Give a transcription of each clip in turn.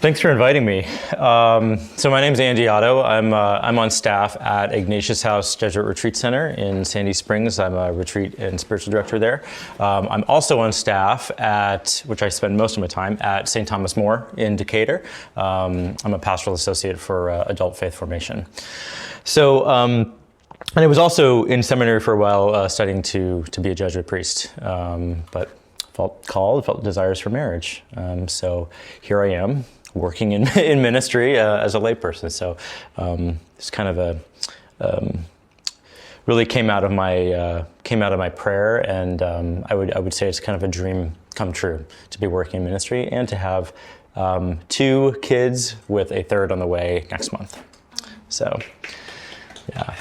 Thanks for inviting me. So my name's Andy Otto. I'm on staff at Ignatius House Jesuit Retreat Center in Sandy Springs. I'm a retreat and spiritual director there. I'm also on staff at, which I spend most of my time, at St. Thomas More in Decatur. I'm a pastoral associate for adult faith formation. So, and I was also in seminary for a while studying to be a Jesuit priest, but felt desires for marriage. So here I am, working in ministry as a layperson. So it's kind of really came out of my prayer, and I would say it's kind of a dream come true to be working in ministry and to have 2 kids with a 3rd on the way next month. So yeah,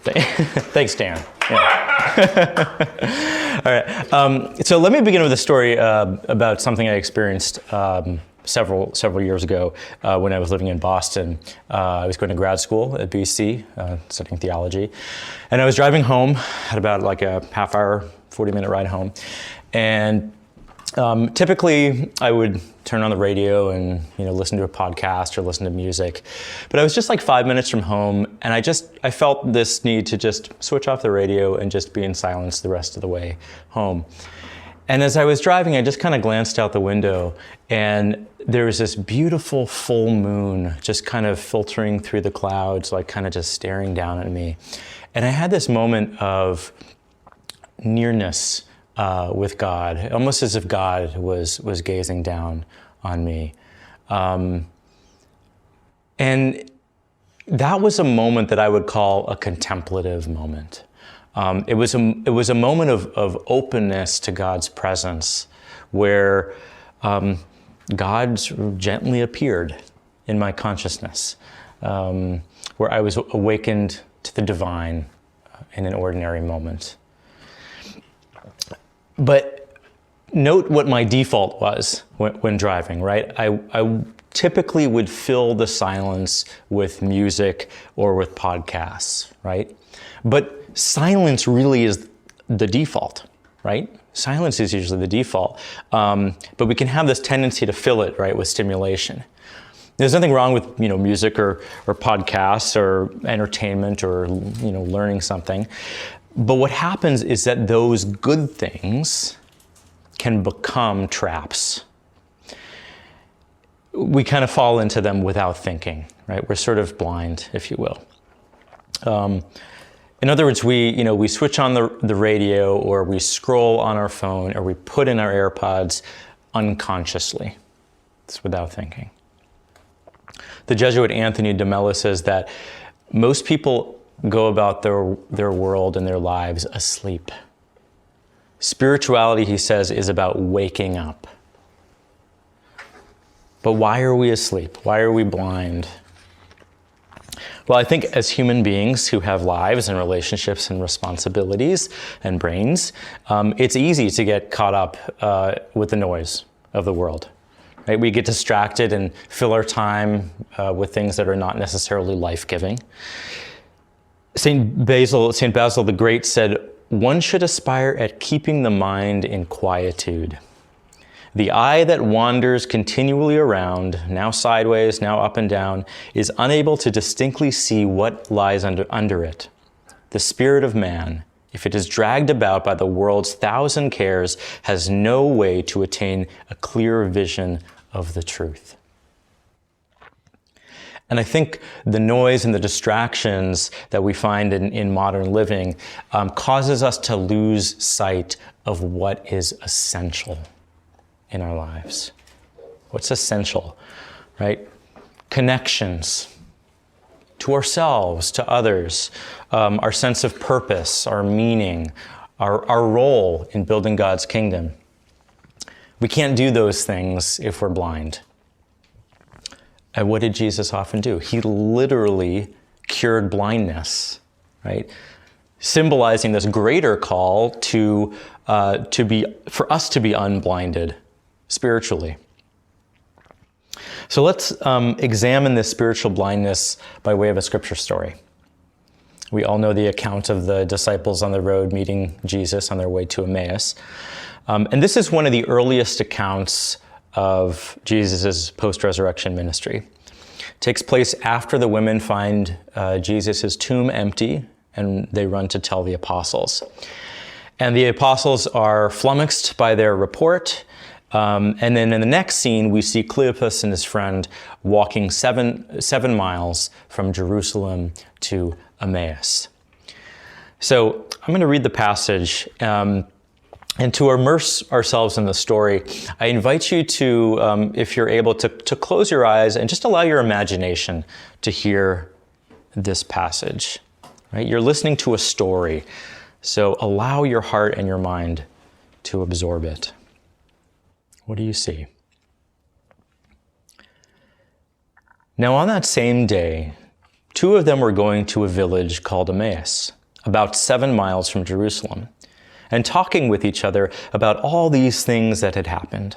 thanks, Dan. Yeah. All right. So let me begin with a story about something I experienced several years ago when I was living in Boston. I was going to grad school at BC, studying theology, and I was driving home, had about like a half hour, 40-minute ride home, and typically I would turn on the radio and listen to a podcast or listen to music, but I was just like 5 minutes from home, and I felt this need to just switch off the radio and just be in silence the rest of the way home. And as I was driving, I just kind of glanced out the window, and there was this beautiful full moon just kind of filtering through the clouds, like kind of just staring down at me. And I had this moment of nearness with God, almost as if God was gazing down on me. And that was a moment that I would call a contemplative moment. It was a moment of openness to God's presence, where God gently appeared in my consciousness, where I was awakened to the divine in an ordinary moment. But note what my default was when driving, right? I typically would fill the silence with music or with podcasts, right? But silence really is the default, right? Silence is usually the default. But we can have this tendency to fill it, right, with stimulation. There's nothing wrong with music or podcasts or entertainment or learning something. But what happens is that those good things can become traps. We kind of fall into them without thinking, right? We're sort of blind, if you will. In other words, we switch on the radio, or we scroll on our phone, or we put in our AirPods unconsciously. It's without thinking. The Jesuit Anthony de Mello says that most people go about their world and their lives asleep. Spirituality, he says, is about waking up. But why are we asleep? Why are we blind? Well, I think as human beings who have lives and relationships and responsibilities and brains, it's easy to get caught up with the noise of the world. Right? We get distracted and fill our time with things that are not necessarily life-giving. Saint Basil the Great said, "One should aspire at keeping the mind in quietude. The eye that wanders continually around, now sideways, now up and down, is unable to distinctly see what lies under it. The spirit of man, if it is dragged about by the world's 1,000 cares, has no way to attain a clear vision of the truth." And I think the noise and the distractions that we find in modern living causes us to lose sight of what is essential in our lives. What's essential, right? Connections to ourselves, to others, our sense of purpose, our meaning, our role in building God's kingdom. We can't do those things if we're blind. And what did Jesus often do? He literally cured blindness, right? Symbolizing this greater call for us to be unblinded spiritually. So let's examine this spiritual blindness by way of a scripture story. We all know the account of the disciples on the road meeting Jesus on their way to Emmaus. And this is one of the earliest accounts of Jesus' post-resurrection ministry. It takes place after the women find Jesus' tomb empty, and they run to tell the apostles. And the apostles are flummoxed by their report. And then in the next scene, we see Cleopas and his friend walking seven miles from Jerusalem to Emmaus. So I'm going to read the passage. And to immerse ourselves in the story, I invite you to, if you're able, to close your eyes and just allow your imagination to hear this passage. Right? You're listening to a story, so allow your heart and your mind to absorb it. What do you see? Now on that same day, two of them were going to a village called Emmaus, about 7 miles from Jerusalem, and talking with each other about all these things that had happened.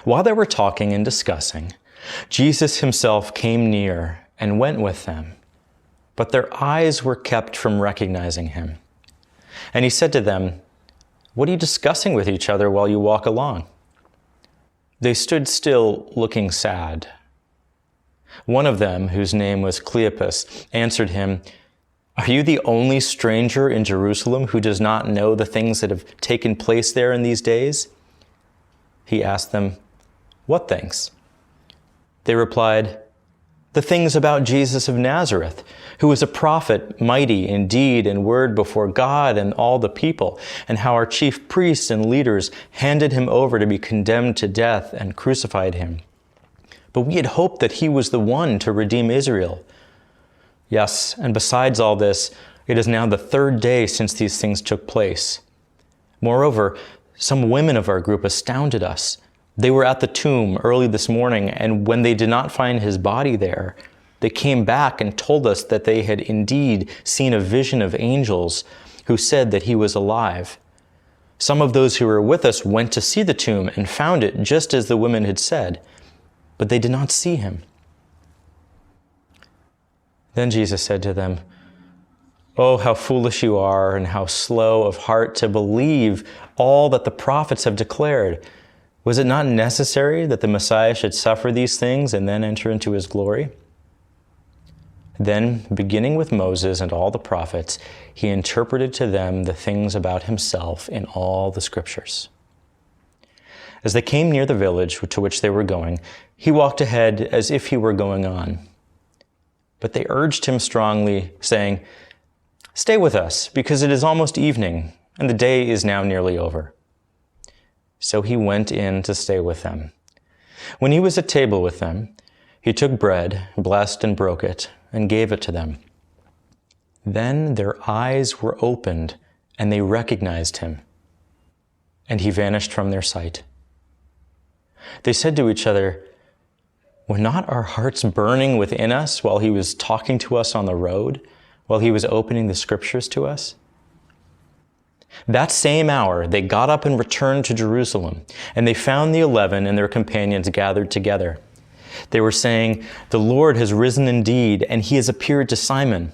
While they were talking and discussing, Jesus himself came near and went with them, but their eyes were kept from recognizing him. And he said to them, "What are you discussing with each other while you walk along?" They stood still, looking sad. One of them, whose name was Cleopas, answered him, "Are you the only stranger in Jerusalem who does not know the things that have taken place there in these days?" He asked them, "What things?" They replied, "The things about Jesus of Nazareth, who was a prophet, mighty in deed and word before God and all the people, and how our chief priests and leaders handed him over to be condemned to death and crucified him. But we had hoped that he was the one to redeem Israel. Yes, and besides all this, it is now the 3rd day since these things took place. Moreover, some women of our group astounded us. They were at the tomb early this morning, and when they did not find his body there, they came back and told us that they had indeed seen a vision of angels who said that he was alive. Some of those who were with us went to see the tomb and found it just as the women had said, but they did not see him." Then Jesus said to them, "Oh, how foolish you are, and how slow of heart to believe all that the prophets have declared. Was it not necessary that the Messiah should suffer these things and then enter into his glory?" Then, beginning with Moses and all the prophets, he interpreted to them the things about himself in all the scriptures. As they came near the village to which they were going, he walked ahead as if he were going on. But they urged him strongly, saying, "Stay with us, because it is almost evening, and the day is now nearly over." So he went in to stay with them. When he was at table with them, he took bread, blessed and broke it, and gave it to them. Then their eyes were opened, and they recognized him, and he vanished from their sight. They said to each other, "Were not our hearts burning within us while he was talking to us on the road, while he was opening the scriptures to us?" That same hour, they got up and returned to Jerusalem, and they found the 11 and their companions gathered together. They were saying, "The Lord has risen indeed, and he has appeared to Simon."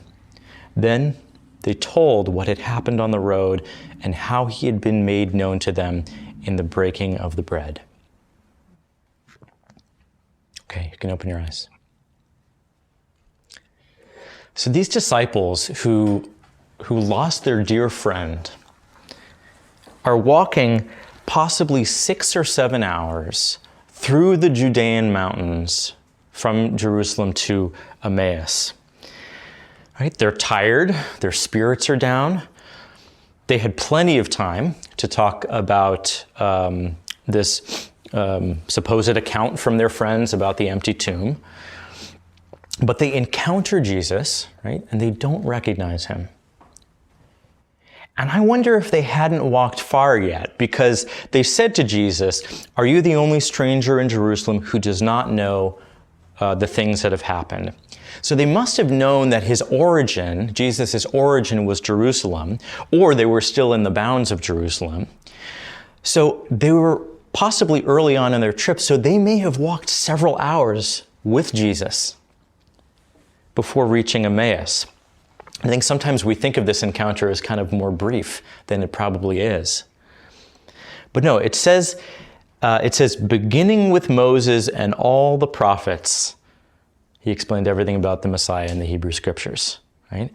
Then they told what had happened on the road and how he had been made known to them in the breaking of the bread. Okay, you can open your eyes. So these disciples who lost their dear friend are walking possibly 6 or 7 hours through the Judean mountains from Jerusalem to Emmaus. Right? They're tired, their spirits are down. They had plenty of time to talk about this supposed account from their friends about the empty tomb. But they encounter Jesus, right? And they don't recognize him. And I wonder if they hadn't walked far yet, because they said to Jesus, "Are you the only stranger in Jerusalem who does not know the things that have happened?" So they must have known that his origin, Jesus' origin, was Jerusalem, or they were still in the bounds of Jerusalem. So they were possibly early on in their trip, so they may have walked several hours with Jesus before reaching Emmaus. I think sometimes we think of this encounter as kind of more brief than it probably is. But no, it says It says, beginning with Moses and all the prophets, he explained everything about the Messiah in the Hebrew Scriptures, right?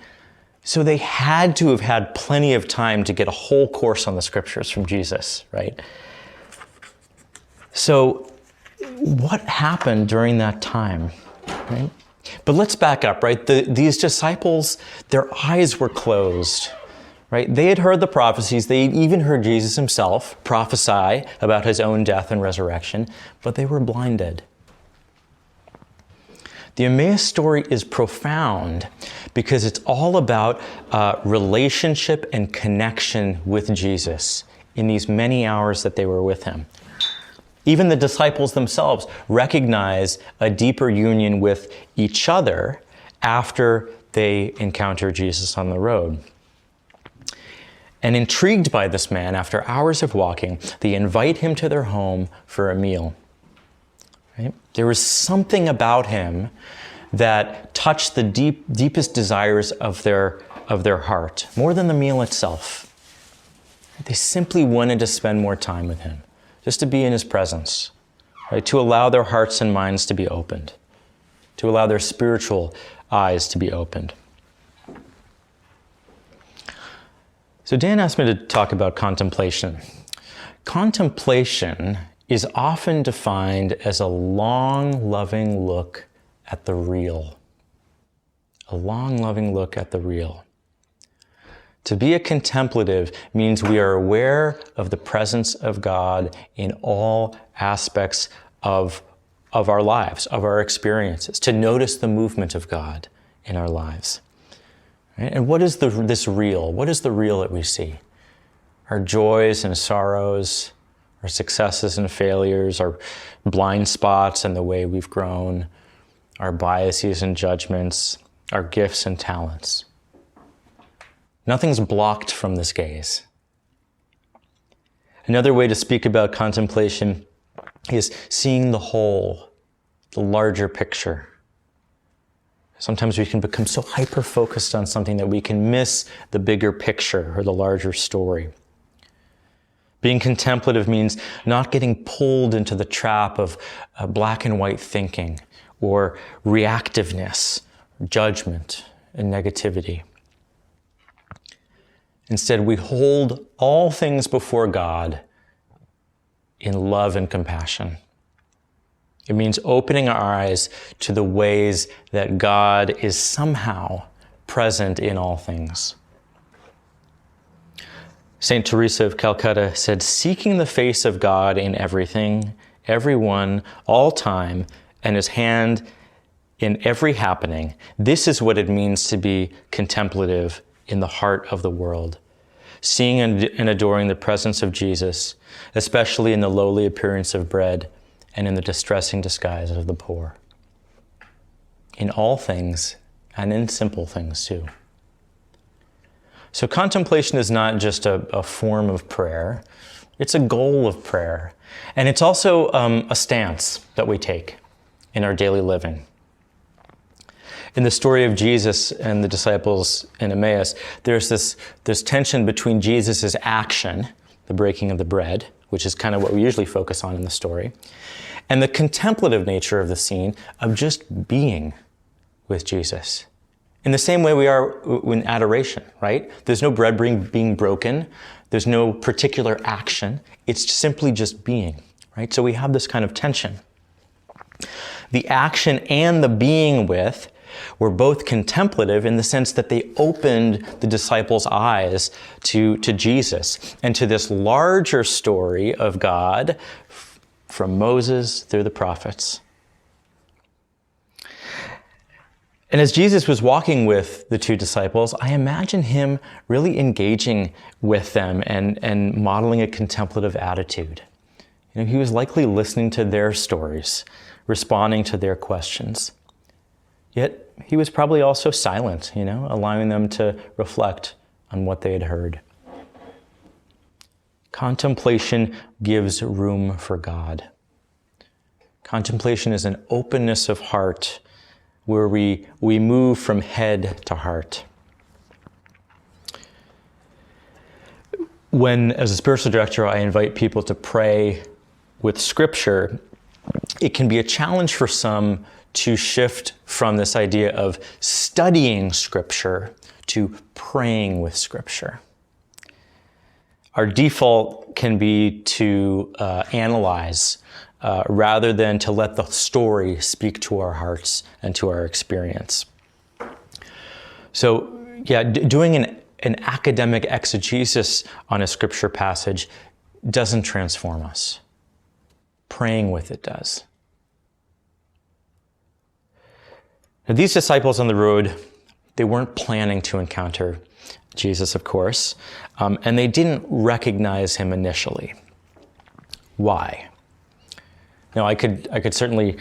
So they had to have had plenty of time to get a whole course on the Scriptures from Jesus, right? So what happened during that time, right? But let's back up, right? These disciples, their eyes were closed, right? They had heard the prophecies. They had even heard Jesus himself prophesy about his own death and resurrection, but they were blinded. The Emmaus story is profound because it's all about relationship and connection with Jesus in these many hours that they were with him. Even the disciples themselves recognize a deeper union with each other after they encounter Jesus on the road. And intrigued by this man, after hours of walking, they invite him to their home for a meal. Right? There was something about him that touched the deepest desires of their heart, more than the meal itself. They simply wanted to spend more time with him, just to be in his presence, right? To allow their hearts and minds to be opened, to allow their spiritual eyes to be opened. So Dan asked me to talk about contemplation. Contemplation is often defined as a long, loving look at the real. A long, loving look at the real. To be a contemplative means we are aware of the presence of God in all aspects of our lives, of our experiences, to notice the movement of God in our lives. Right? And what is this real? What is the real that we see? Our joys and sorrows, our successes and failures, our blind spots and the way we've grown, our biases and judgments, our gifts and talents. Nothing's blocked from this gaze. Another way to speak about contemplation is seeing the whole, the larger picture. Sometimes we can become so hyper-focused on something that we can miss the bigger picture or the larger story. Being contemplative means not getting pulled into the trap of black and white thinking or reactiveness, judgment, and negativity. Instead, we hold all things before God in love and compassion. It means opening our eyes to the ways that God is somehow present in all things. Saint Teresa of Calcutta said, seeking the face of God in everything, everyone, all time, and his hand in every happening, this is what it means to be contemplative in the heart of the world. Seeing and adoring the presence of Jesus, especially in the lowly appearance of bread and in the distressing disguise of the poor. In all things, and in simple things too. So contemplation is not just a form of prayer, it's a goal of prayer. And it's also a stance that we take in our daily living. In the story of Jesus and the disciples in Emmaus, there's this tension between Jesus' action, the breaking of the bread, which is kind of what we usually focus on in the story, and the contemplative nature of the scene of just being with Jesus. In the same way we are in adoration, right? There's no bread being broken. There's no particular action. It's simply just being, right? So we have this kind of tension. The action and the being with were both contemplative in the sense that they opened the disciples' eyes to Jesus and to this larger story of God from Moses through the prophets. And as Jesus was walking with the two disciples, I imagine him really engaging with them and modeling a contemplative attitude. You know, he was likely listening to their stories, responding to their questions. Yet he was probably also silent, allowing them to reflect on what they had heard. Contemplation gives room for God. Contemplation is an openness of heart where we move from head to heart. When, as a spiritual director, I invite people to pray with Scripture, it can be a challenge for some to shift from this idea of studying Scripture to praying with Scripture. Our default can be to analyze rather than to let the story speak to our hearts and to our experience. So, yeah, doing an academic exegesis on a Scripture passage doesn't transform us. Praying with it does. Now, these disciples on the road, they weren't planning to encounter Jesus, of course, and they didn't recognize him initially. Why? Now, I could certainly,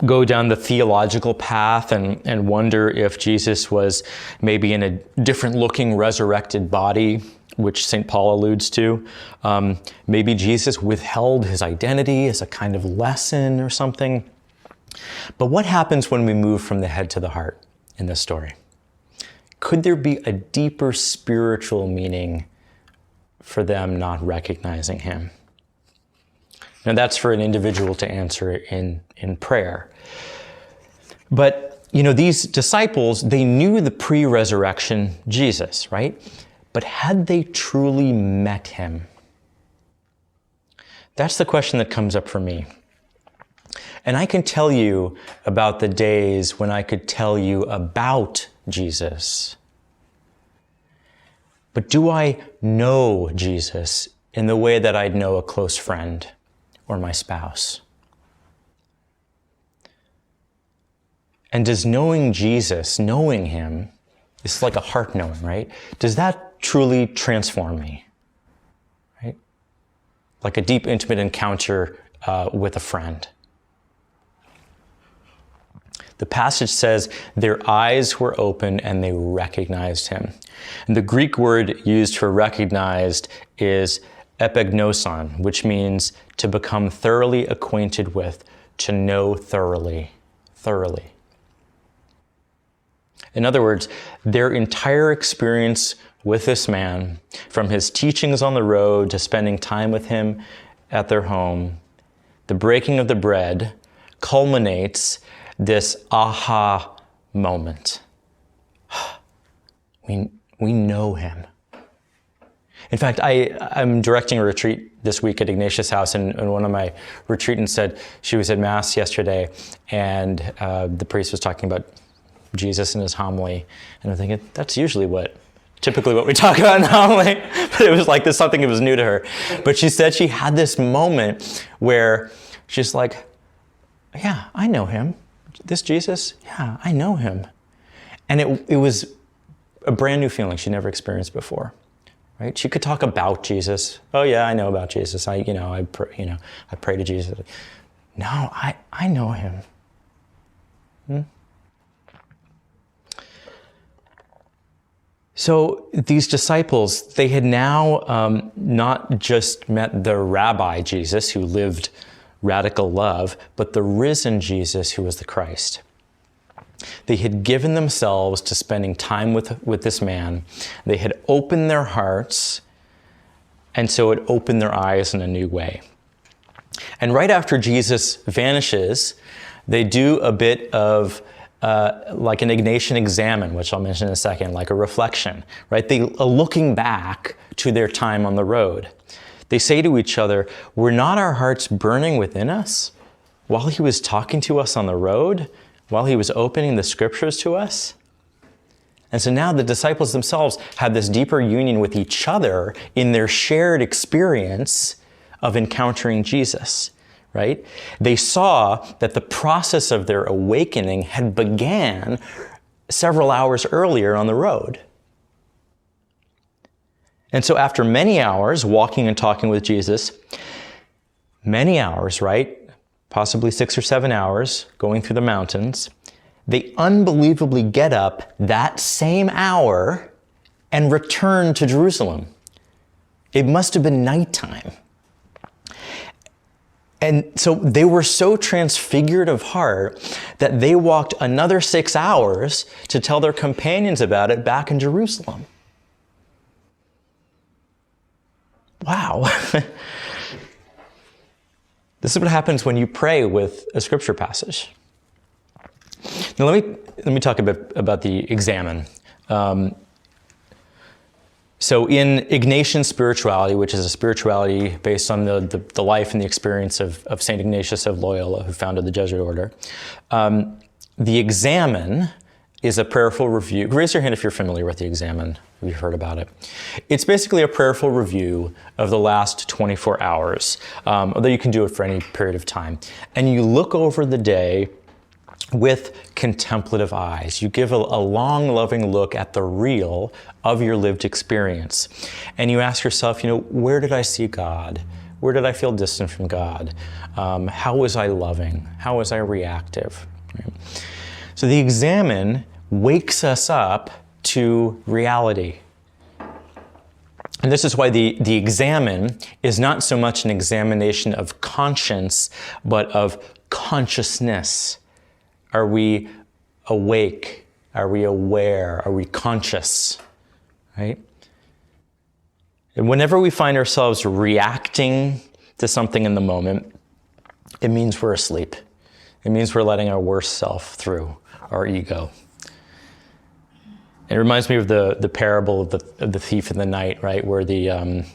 go down the theological path and wonder if Jesus was maybe in a different looking resurrected body, which St. Paul alludes to. Maybe Jesus withheld his identity as a kind of lesson or something. But what happens when we move from the head to the heart in this story? Could there be a deeper spiritual meaning for them not recognizing him? Now that's for an individual to answer in prayer. But, these disciples, they knew the pre-resurrection Jesus, right? But had they truly met him? That's the question that comes up for me. And I can tell you about the days when I could tell you about Jesus. But do I know Jesus in the way that I'd know a close friend or my spouse? And does knowing Jesus, knowing him, it's like a heart knowing, right? Does that truly transform me? Right? Like a deep, intimate encounter with a friend. The passage says their eyes were open and they recognized him. And the Greek word used for recognized is epignoson, which means to become thoroughly acquainted with, to know thoroughly. In other words, their entire experience with this man, from his teachings on the road to spending time with him at their home, the breaking of the bread, culminates this aha moment. We know him. In fact, I'm directing a retreat this week at Ignatius House, and one of my retreatants said she was at Mass yesterday, and the priest was talking about Jesus in his homily, and I'm thinking, that's usually typically what we talk about in the homily, but it was like this something that was new to her. But she said she had this moment where she's like, yeah, I know him. This Jesus, yeah, I know him. And it was a brand new feeling she never experienced before, right? She could talk about Jesus. Oh yeah, I know about Jesus. I pray to Jesus. No, I know him. So these disciples, they had now not just met the rabbi Jesus who lived radical love, but the risen Jesus who was the Christ. They had given themselves to spending time with this man. They had opened their hearts, and so it opened their eyes in a new way. And right after Jesus vanishes, they do a bit of like an Ignatian examen, which I'll mention in a second, like a reflection, right? They are looking back to their time on the road. They say to each other, were not our hearts burning within us while he was talking to us on the road, while he was opening the scriptures to us? And so now the disciples themselves have this deeper union with each other in their shared experience of encountering Jesus, right? They saw that the process of their awakening had began several hours earlier on the road. And so after many hours walking and talking with Jesus, many hours, right? Possibly 6 or 7 hours going through the mountains, they unbelievably get up that same hour and return to Jerusalem. It must have been nighttime. And so they were so transfigured of heart that they walked another 6 hours to tell their companions about it back in Jerusalem. Wow. This is what happens when you pray with a scripture passage. Now let me talk a bit about the examen. So in Ignatian spirituality, which is a spirituality based on the life and the experience of St. Ignatius of Loyola, who founded the Jesuit order, the examen is a prayerful review. Raise your hand if you're familiar with the examen, if you've heard about it. It's basically a prayerful review of the last 24 hours, although you can do it for any period of time. And you look over the day with contemplative eyes. You give a long, loving look at the real of your lived experience. And you ask yourself, where did I see God? Where did I feel distant from God? How was I loving? How was I reactive? Right? So the examen wakes us up to reality. And this is why the examen is not so much an examination of conscience, but of consciousness. Are we awake? Are we aware? Are we conscious? Right? And whenever we find ourselves reacting to something in the moment, it means we're asleep. It means we're letting our worst self through, our ego. It reminds me of the parable of the thief in the night, right? Where the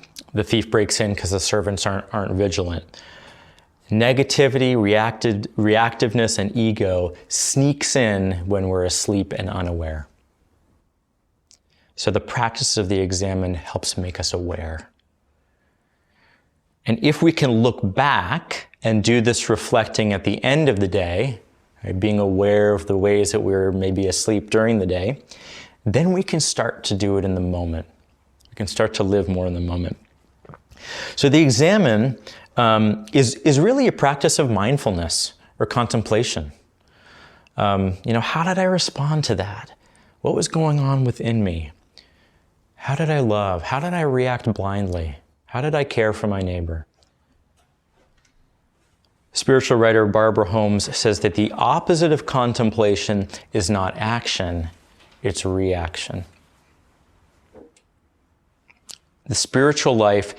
thief breaks in because the servants aren't vigilant. Negativity, reactiveness, and ego sneaks in when we're asleep and unaware. So the practice of the examen helps make us aware. And if we can look back and do this reflecting at the end of the day, right, being aware of the ways that we're maybe asleep during the day, then we can start to do it in the moment. We can start to live more in the moment. So the examen is really a practice of mindfulness or contemplation. How did I respond to that? What was going on within me? How did I love? How did I react blindly? How did I care for my neighbor? Spiritual writer Barbara Holmes says that the opposite of contemplation is not action, it's reaction. The spiritual life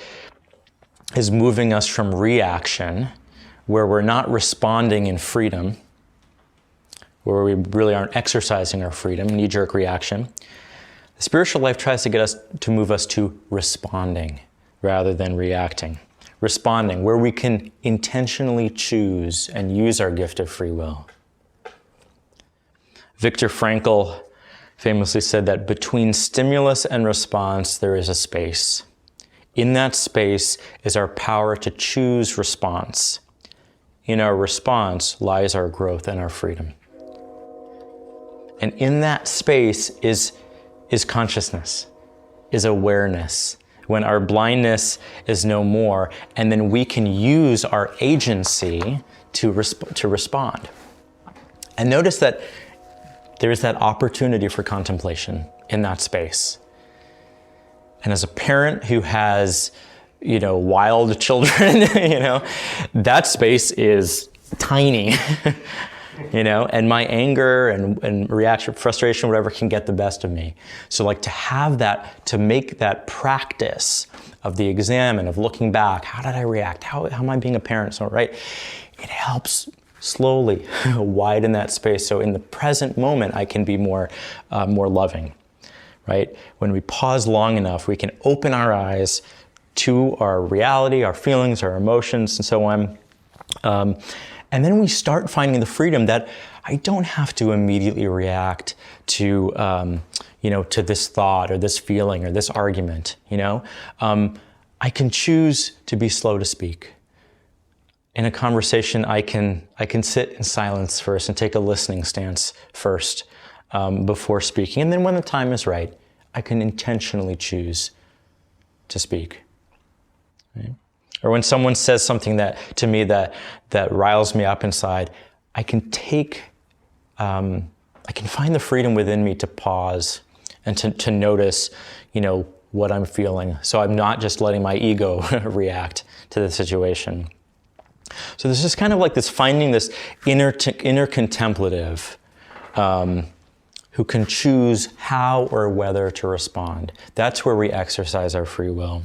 is moving us from reaction, where we're not responding in freedom, where we really aren't exercising our freedom, knee-jerk reaction. The spiritual life tries to move us to responding rather than reacting. Responding, where we can intentionally choose and use our gift of free will. Viktor Frankl famously said that between stimulus and response, there is a space. In that space is our power to choose response. In our response lies our growth and our freedom. And in that space is consciousness, is awareness, when our blindness is no more, and then we can use our agency to respond. And notice that there is that opportunity for contemplation in that space. And as a parent who has, wild children, that space is tiny, and my anger and reaction, frustration, whatever can get the best of me. So to make that practice of the exam and of looking back, how did I react? How am I being a parent? So, right, it helps slowly widen that space. So in the present moment, I can be more loving. Right? When we pause long enough, we can open our eyes to our reality, our feelings, our emotions, and so on. And then we start finding the freedom that I don't have to immediately react to, to this thought or this feeling or this argument. I can choose to be slow to speak. In a conversation, I can sit in silence first and take a listening stance first. Before speaking. And then when the time is right, I can intentionally choose to speak. Right? Or when someone says something to me that riles me up inside, I can find the freedom within me to pause and to notice, what I'm feeling. So I'm not just letting my ego react to the situation. So this is kind of like finding this inner contemplative, who can choose how or whether to respond. That's where we exercise our free will.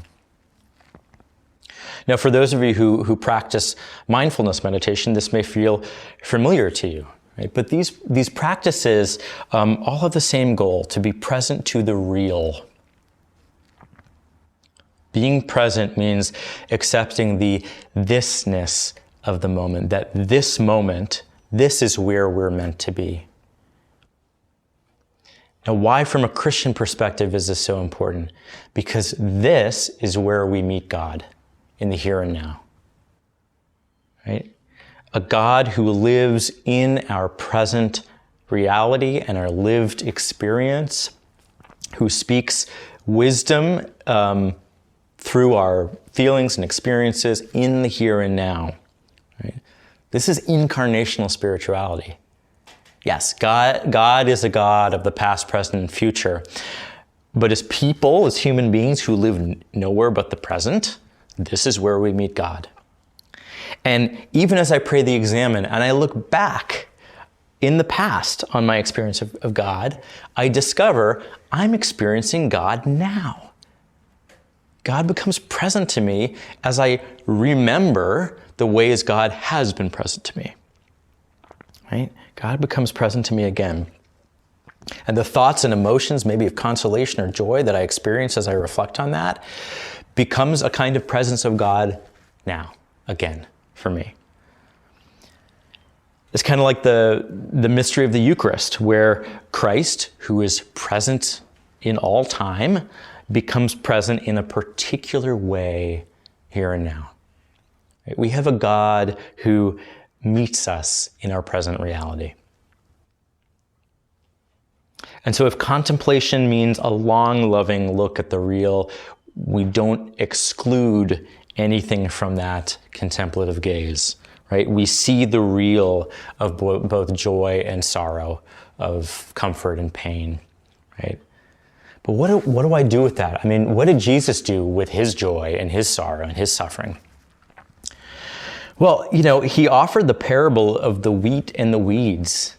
Now, for those of you who practice mindfulness meditation, this may feel familiar to you, right? But these practices all have the same goal: to be present to the real. Being present means accepting the thisness of the moment, that this moment, this is where we're meant to be. Now, why from a Christian perspective is this so important? Because this is where we meet God, in the here and now, right? A God who lives in our present reality and our lived experience, who speaks wisdom through our feelings and experiences in the here and now, right? This is incarnational spirituality. Yes, God is a God of the past, present, and future. But as people, as human beings who live nowhere but the present, this is where we meet God. And even as I pray the Examen and I look back in the past on my experience of God, I discover I'm experiencing God now. God becomes present to me as I remember the ways God has been present to me, right? God becomes present to me again. And the thoughts and emotions, maybe of consolation or joy that I experience as I reflect on that, becomes a kind of presence of God now, again, for me. It's kind of like the mystery of the Eucharist, where Christ, who is present in all time, becomes present in a particular way here and now. We have a God who meets us in our present reality. And so if contemplation means a long, loving look at the real, we don't exclude anything from that contemplative gaze, right? We see the real of both joy and sorrow, of comfort and pain, right? But what do I do with that? I mean, what did Jesus do with his joy and his sorrow and his suffering? Well, he offered the parable of the wheat and the weeds,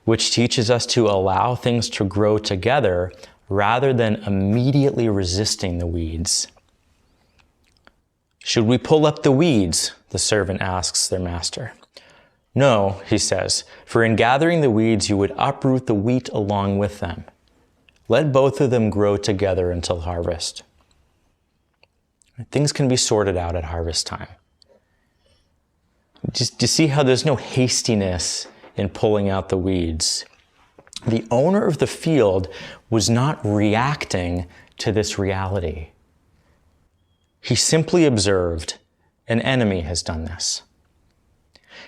which teaches us to allow things to grow together rather than immediately resisting the weeds. Should we pull up the weeds? The servant asks their master. No, he says, for in gathering the weeds, you would uproot the wheat along with them. Let both of them grow together until harvest. Things can be sorted out at harvest time. Just to see how there's no hastiness in pulling out the weeds. The owner of the field was not reacting to this reality. He simply observed, an enemy has done this.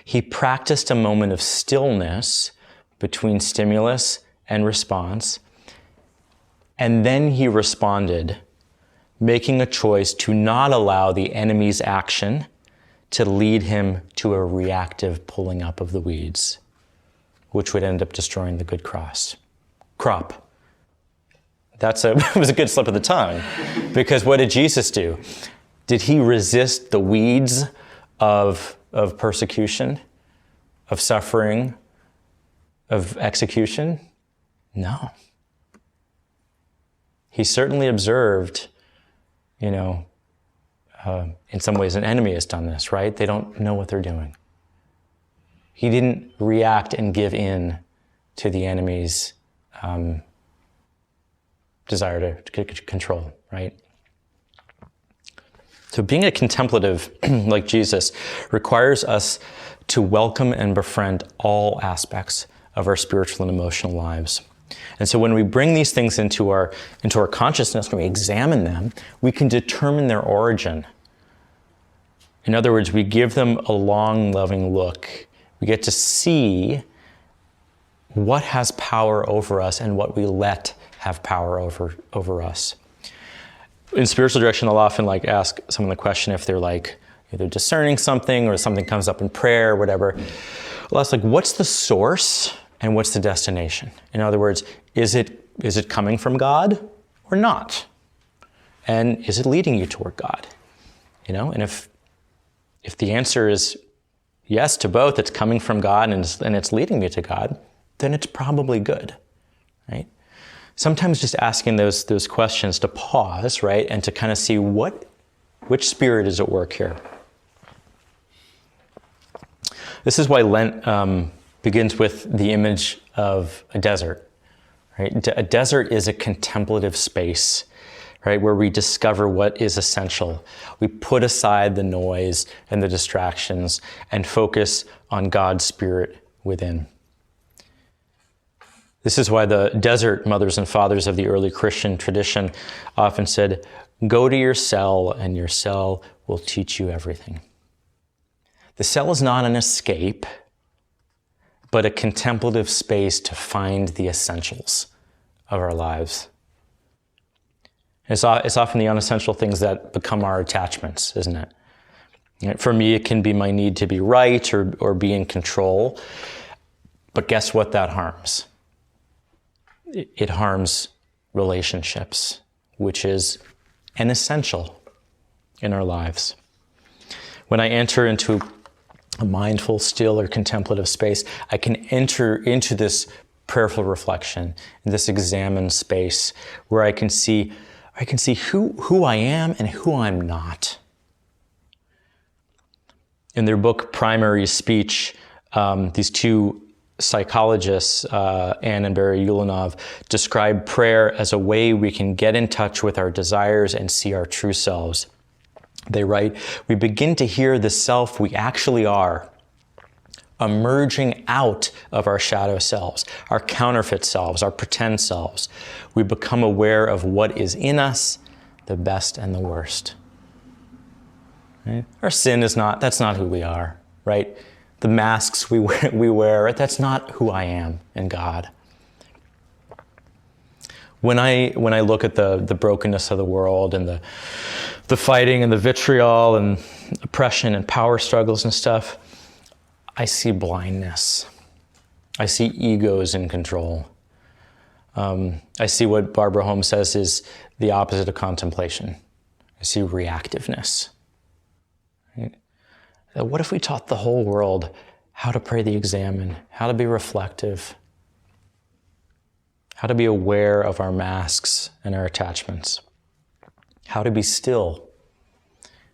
He practiced a moment of stillness between stimulus and response, and then he responded, making a choice to not allow the enemy's action to lead him to a reactive pulling up of the weeds, which would end up destroying the good crop. It was a good slip of the tongue, because what did Jesus do? Did he resist the weeds of persecution, of suffering, of execution? No. He certainly observed, in some ways an enemy has done this, right? They don't know what they're doing. He didn't react and give in to the enemy's desire to control, right? So being a contemplative like Jesus requires us to welcome and befriend all aspects of our spiritual and emotional lives. And so when we bring these things into our consciousness, when we examine them, we can determine their origin. In other words, we give them a long, loving look. We get to see what has power over us and what we let have power over us. In spiritual direction, I'll often ask someone the question if they're either discerning something or something comes up in prayer or whatever. I'll ask what's the source and what's the destination? In other words, is it coming from God or not? And is it leading you toward God? And if the answer is yes to both, it's coming from God and it's leading me to God, then it's probably good, right? Sometimes just asking those questions to pause, right, and to kind of see what Which spirit is at work here? This is why Lent begins with the image of a desert. Right? A desert is a contemplative space, right, where we discover what is essential. We put aside the noise and the distractions and focus on God's Spirit within. This is why the desert mothers and fathers of the early Christian tradition often said, "Go to your cell and your cell will teach you everything." The cell is not an escape, but a contemplative space to find the essentials of our lives. It's often the unessential things that become our attachments, isn't it? For me, it can be my need to be right or be in control. But guess what that harms? It harms relationships, which is an essential in our lives. When I enter into a mindful, still, or contemplative space, I can enter into this prayerful reflection, this examined space where I can see who I am and who I'm not. In their book, Primary Speech, these two psychologists, Ann and Barry Ulanov, describe prayer as a way we can get in touch with our desires and see our true selves. They write, "We begin to hear the self we actually are, emerging out of our shadow selves, our counterfeit selves, our pretend selves. We become aware of what is in us, the best and the worst." Right? Our sin that's not who we are, right? The masks we wear, right? That's not who I am in God. When I look at the brokenness of the world and the fighting and the vitriol and oppression and power struggles and stuff, I see blindness. I see egos in control. I see what Barbara Holmes says is the opposite of contemplation. I see reactiveness. Right? What if we taught the whole world how to pray the examen, how to be reflective, how to be aware of our masks and our attachments, how to be still,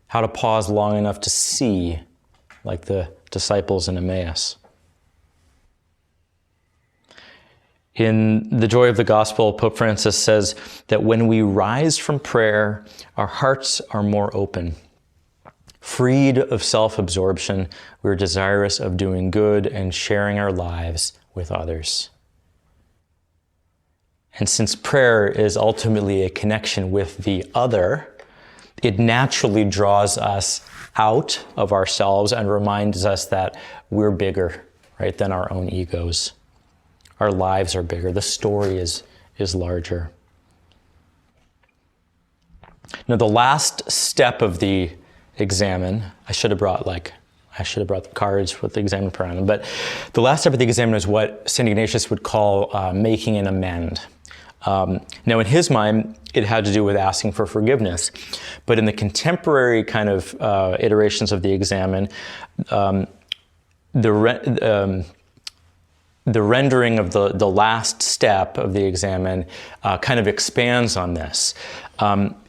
how to pause long enough to see, like the disciples in Emmaus. In The Joy of the Gospel, Pope Francis says that when we rise from prayer, our hearts are more open. Freed of self-absorption, we're desirous of doing good and sharing our lives with others. And since prayer is ultimately a connection with the other, it naturally draws us out of ourselves and reminds us that we're bigger, right, than our own egos. Our lives are bigger. The story is larger. Now, the last step of the examen, I should have brought the cards with the examen put on them, but the last step of the examen is what St. Ignatius would call making an amend. Now, in his mind, it had to do with asking for forgiveness. But in the contemporary kind of iterations of the examen, the rendering of the last step of the examen kind of expands on this.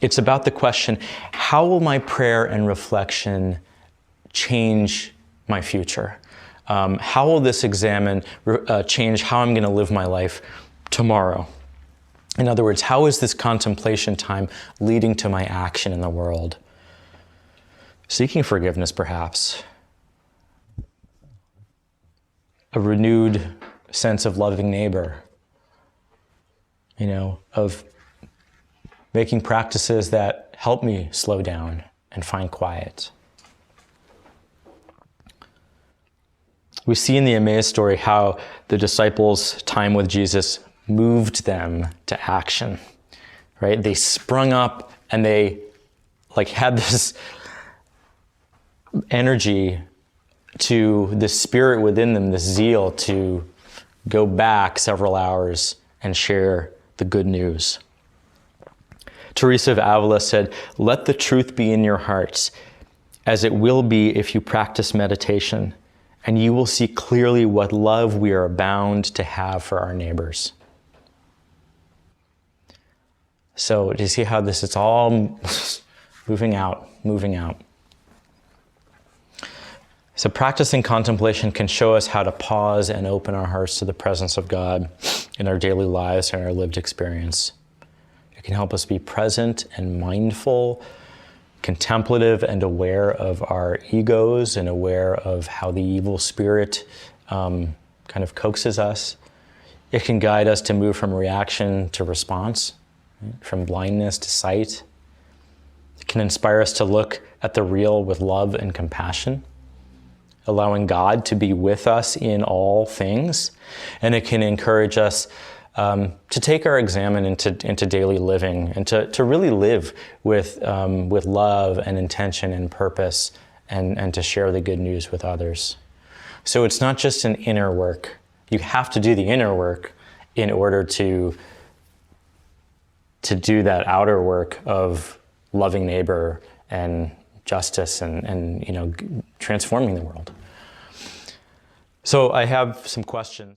It's about the question, how will my prayer and reflection change my future? How will this examen change how I'm going to live my life tomorrow? In other words, how is this contemplation time leading to my action in the world? Seeking forgiveness, perhaps. A renewed sense of loving neighbor. Of making practices that help me slow down and find quiet. We see in the Emmaus story how the disciples' time with Jesus moved them to action, right? They sprung up and they had this energy to the spirit within them, this zeal to go back several hours and share the good news. Teresa of Avila said, "Let the truth be in your hearts, as it will be if you practice meditation, and you will see clearly what love we are bound to have for our neighbors." So do you see how it's all moving out? moving out. So practicing contemplation can show us how to pause and open our hearts to the presence of God in our daily lives and our lived experience. It can help us be present and mindful, contemplative and aware of our egos and aware of how the evil spirit kind of coaxes us. It can guide us to move from reaction to response, right? From blindness to sight. It can inspire us to look at the real with love and compassion, allowing God to be with us in all things. And it can encourage us to take our examen into daily living and to really live with love and intention and purpose and to share the good news with others. So it's not just an inner work. You have to do the inner work in order to do that outer work of loving neighbor and justice and transforming the world. So I have some questions.